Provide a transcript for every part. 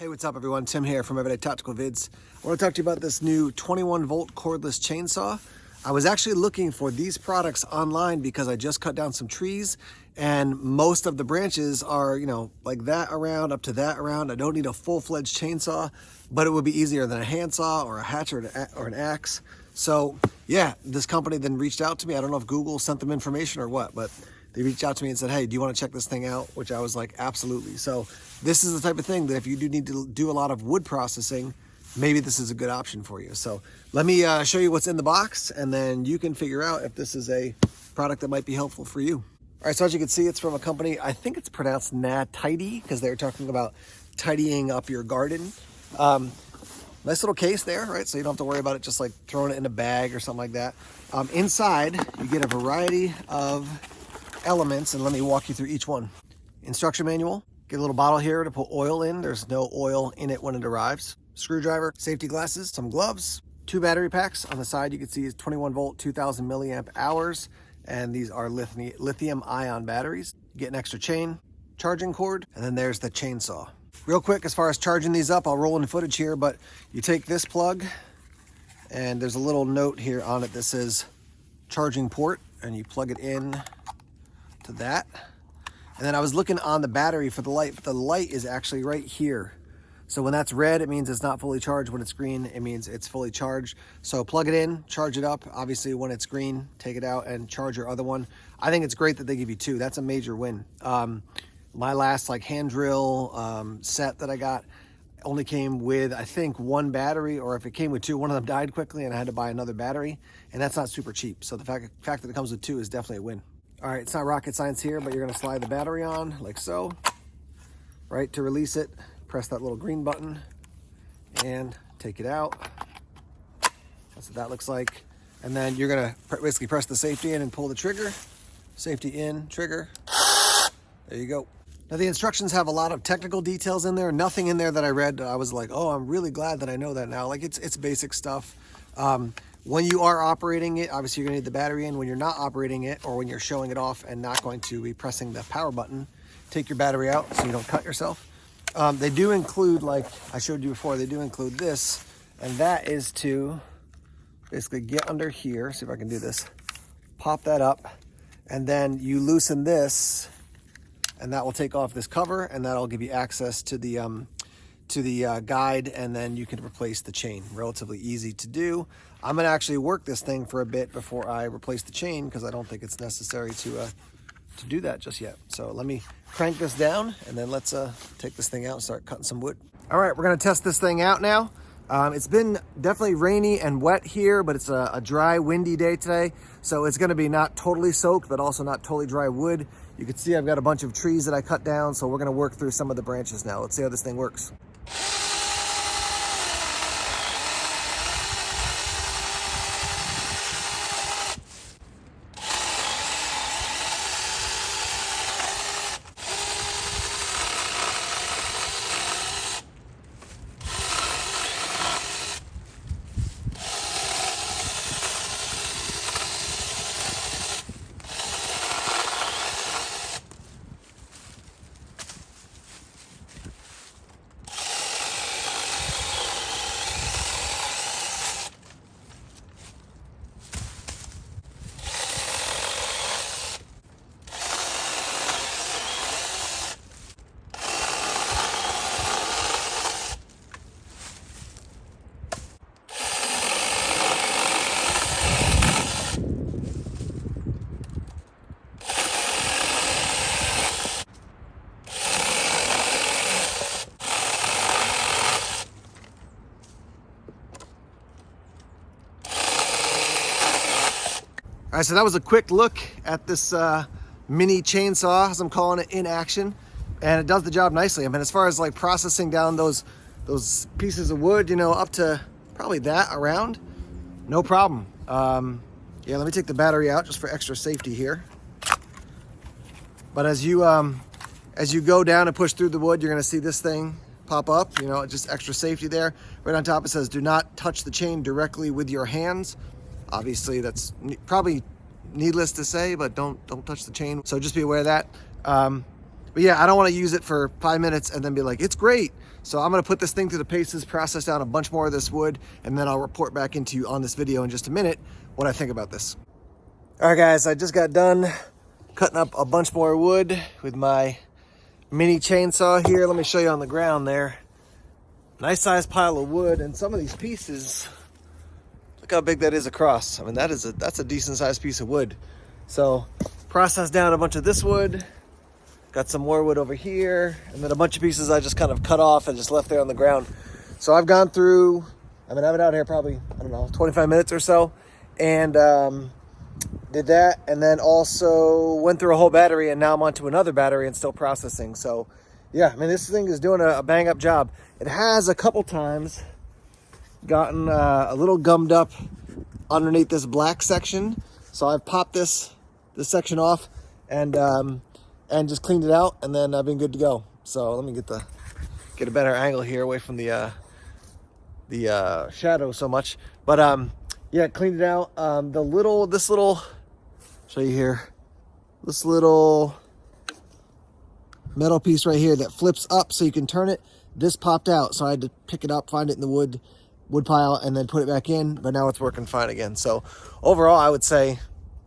Hey, what's up everyone? Tim here from Everyday Tactical Vids. I want to talk to you about this new 21 volt cordless chainsaw. I was actually looking for these products online because I just cut down some trees and most of the branches are, like that around up to that around. I don't need a full-fledged chainsaw, but it would be easier than a handsaw or a hatchet or an axe. So yeah, this company then reached out to me. I don't know if Google sent them information or what, but they reached out to me and said, hey, do you want to check this thing out? Which I was like, absolutely. So this is the type of thing that if you do need to do a lot of wood processing, maybe this is a good option for you. So let me show you what's in the box and then you can figure out if this is a product that might be helpful for you. All right, so as you can see, it's from a company, I think it's pronounced NaTiddy because they're talking about tidying up your garden. Nice little case there, right? So you don't have to worry about it just like throwing it in a bag or something like that. Inside, you get a variety of elements, and let me walk you through each one. Instruction manual, get a little bottle here to put oil in. There's no oil in it when it arrives. Screwdriver, safety glasses, some gloves, 2 battery packs. On the side, you can see is 21 volt, 2000 milliamp hours, and these are lithium ion batteries. You get an extra chain, charging cord, and then there's the chainsaw. Real quick, as far as charging these up, I'll roll in footage here, but you take this plug, and there's a little note here on it that says charging port, and you plug it in to that. And then I was looking on the battery for the light, but the light is actually right here. So when that's red, it means it's not fully charged. When it's green, it means it's fully charged. So plug it in, charge it up. Obviously when it's green, take it out and charge your other one. I think it's great that they give you 2. That's a major win. My last hand drill set that I got only came with, I think, 1 battery, or if it came with 2, one of them died quickly and I had to buy another battery, and that's not super cheap. So the fact that it comes with 2 is definitely a win. All right, it's not rocket science here, but you're gonna slide the battery on like so, right? To release it, press that little green button and take it out. That's what that looks like. And then you're gonna basically press the safety in and pull the trigger. Safety in, trigger. There you go. Now the instructions have a lot of technical details in there. Nothing in there that I read, I was like, oh, I'm really glad that I know that now. Like it's basic stuff. When you are operating it, obviously you're gonna need the battery in. When you're not operating it, or when you're showing it off and not going to be pressing the power button, take your battery out so you don't cut yourself. They do include, like I showed you before, they do include this, and that is to basically get under here. See if I can do this. Pop that up, and then you loosen this, and that will take off this cover, and that'll give you access to the guide, and then you can replace the chain. Relatively easy to do. I'm gonna actually work this thing for a bit before I replace the chain because I don't think it's necessary to do that just yet. So let me crank this down and then let's take this thing out and start cutting some wood. All right, we're gonna test this thing out now. It's been definitely rainy and wet here, but it's a dry, windy day today. So it's gonna be not totally soaked, but also not totally dry wood. You can see I've got a bunch of trees that I cut down, so we're gonna work through some of the branches now. Let's see how this thing works. All right, so that was a quick look at this mini chainsaw, as I'm calling it, in action, and it does the job nicely. I mean, as far as like processing down those pieces of wood, up to probably that around, no problem. Yeah, let me take the battery out just for extra safety here. But as you go down and push through the wood, you're gonna see this thing pop up, just extra safety there. Right on top it says, do not touch the chain directly with your hands. Obviously that's probably needless to say, but don't touch the chain. So just be aware of that. But yeah, I don't want to use it for 5 minutes and then be like, it's great. So I'm gonna put this thing through the paces, process down a bunch more of this wood, and then I'll report back into you on this video in just a minute what I think about this. All right, guys, I just got done cutting up a bunch more wood with my mini chainsaw here. Let me show you on the ground there. Nice sized pile of wood, and some of these pieces, look how big that is across. I mean, that's a decent sized piece of wood. So processed down a bunch of this wood, got some more wood over here, and then a bunch of pieces I just kind of cut off and just left there on the ground. So I've gone through, I've been out here probably, I don't know, 25 minutes or so, and did that, and then also went through a whole battery, and now I'm onto another battery and still processing. So yeah, I mean, this thing is doing a bang up job. It has a couple times gotten a little gummed up underneath this black section. So I've popped this section off and just cleaned it out, and then I've been good to go. So let me get a better angle here away from the shadow so much. But yeah, cleaned it out. This little, show you here, this little metal piece right here that flips up so you can turn it, this popped out. So I had to pick it up, find it in the wood pile, and then put it back in, but now it's working fine again. So overall, I would say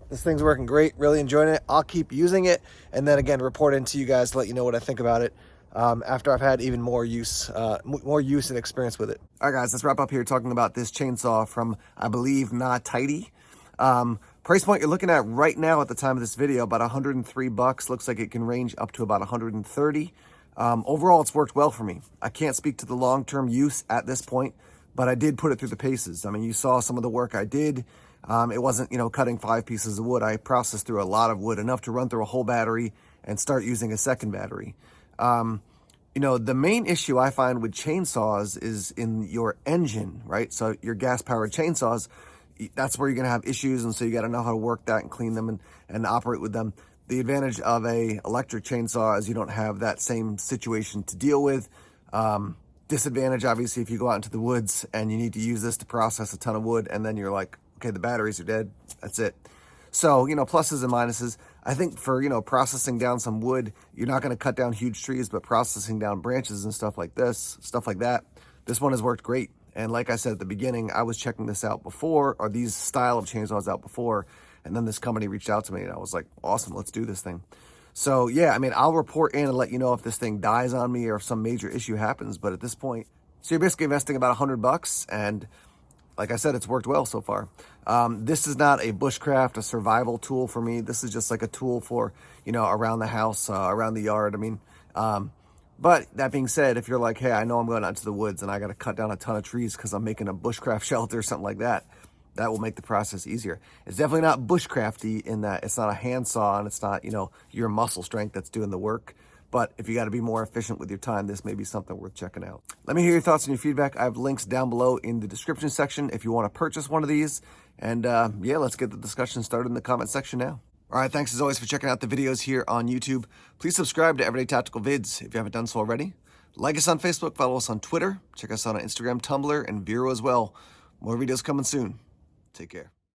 this thing's working great, really enjoying it. I'll keep using it, and then again, report into you guys to let you know what I think about it after I've had even more use and experience with it. All right, guys, let's wrap up here talking about this chainsaw from, I believe, NaTiddy. Price point you're looking at right now at the time of this video, about 103 bucks. Looks like it can range up to about 130. Overall, it's worked well for me. I can't speak to the long-term use at this point, but I did put it through the paces. I mean, you saw some of the work I did. It wasn't, cutting 5 pieces of wood. I processed through a lot of wood, enough to run through a whole battery and start using a second battery. The main issue I find with chainsaws is in your engine, right? So your gas-powered chainsaws, that's where you're gonna have issues, and so you gotta know how to work that and clean them and operate with them. The advantage of a electric chainsaw is you don't have that same situation to deal with. Disadvantage, obviously, if you go out into the woods and you need to use this to process a ton of wood, and then you're like, okay, the batteries are dead, that's it. So, pluses and minuses. I think for, processing down some wood, you're not gonna cut down huge trees, but processing down branches and stuff like that, this one has worked great. And like I said at the beginning, I was checking this out before, or these style of chainsaws out before, and then this company reached out to me, and I was like, awesome, let's do this thing. So yeah, I mean, I'll report in and let you know if this thing dies on me or if some major issue happens. But at this point, so you're basically investing about 100 bucks. And like I said, it's worked well so far. This is not a bushcraft, a survival tool for me. This is just like a tool for, around the house, around the yard. I mean, but that being said, if you're like, hey, I know I'm going out to the woods and I got to cut down a ton of trees because I'm making a bushcraft shelter or something like that, that will make the process easier. It's definitely not bushcrafty in that it's not a handsaw and it's not, your muscle strength that's doing the work. But if you got to be more efficient with your time, this may be something worth checking out. Let me hear your thoughts and your feedback. I have links down below in the description section if you want to purchase one of these. And yeah, let's get the discussion started in the comment section now. All right, thanks as always for checking out the videos here on YouTube. Please subscribe to Everyday Tactical Vids if you haven't done so already. Like us on Facebook, follow us on Twitter, check us out on Instagram, Tumblr, and Vero as well. More videos coming soon. Take care.